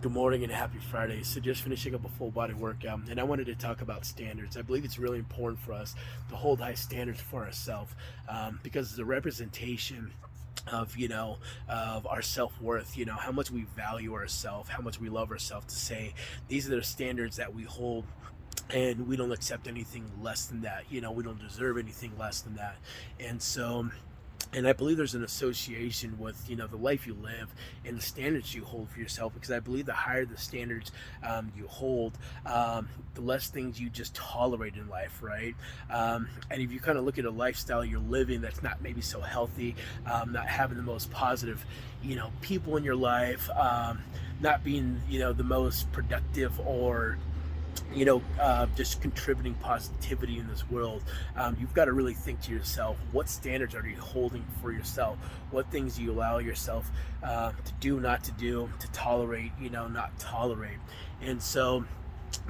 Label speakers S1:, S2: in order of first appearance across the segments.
S1: Good morning and happy Friday. So just finishing up a full body workout, and I wanted to talk about standards. I believe it's really important for us to hold high standards for ourselves, because it's a representation of of our self-worth, how much we value ourselves, how much we love ourselves, to say these are the standards that we hold, and we don't accept anything less than that. We don't deserve anything less than that. And I believe there's an association with the life you live and the standards you hold for yourself, because I believe the higher the standards you hold, the less things you just tolerate in life, right? And if you kind of look at a lifestyle you're living that's not maybe so healthy, not having the most positive people in your life, not being the most productive, or just contributing positivity in this world, you've got to really think to yourself, what standards are you holding for yourself? What things do you allow yourself to do, not to do, to tolerate, not tolerate? And so,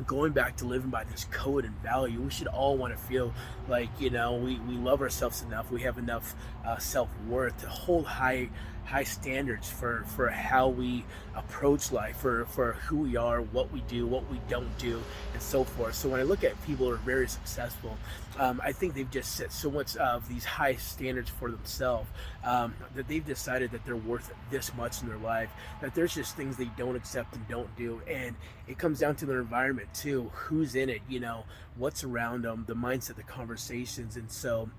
S1: going back to living by this code and value, we should all want to feel like we love ourselves enough, we have enough self-worth to hold high standards for how we approach life, for who we are, what we do, what we don't do, and so forth. So when I look at people who are very successful, I think they've just set so much of these high standards for themselves, that they've decided that they're worth this much in their life, that there's just things they don't accept and don't do. And it comes down to their environment too, who's in it, what's around them, the mindset, the conversations. And so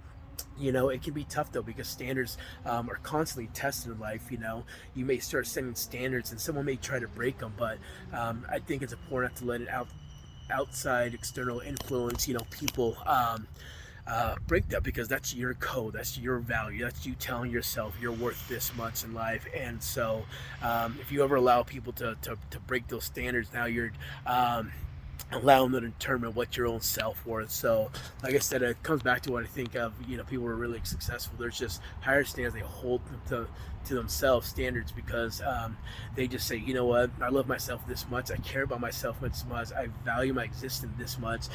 S1: it can be tough though, because standards are constantly tested in life. You may start setting standards and someone may try to break them, but I think it's important to let it outside external influence, people break that, because that's your code, that's your value, that's you telling yourself you're worth this much in life. And so if you ever allow people to break those standards, now you're allow them to determine what your own self-worth. So like I said, it comes back to what I think of, people who are really successful, there's just higher standards they hold to themselves, standards, because they just say, you know what, I love myself this much, I care about myself this much, I value my existence this much,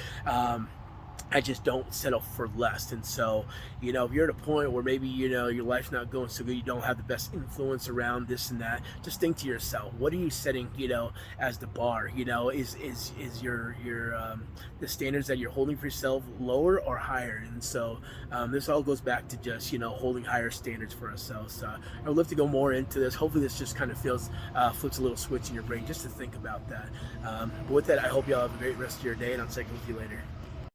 S1: I just don't settle for less. And so, if you're at a point where maybe, your life's not going so good, you don't have the best influence around this and that, just think to yourself, what are you setting, as the bar? Is your the standards that you're holding for yourself lower or higher? And so this all goes back to just, holding higher standards for ourselves. So I would love to go more into this. Hopefully this just kind of flips a little switch in your brain just to think about that. But with that, I hope you all have a great rest of your day, and I'll check with you later.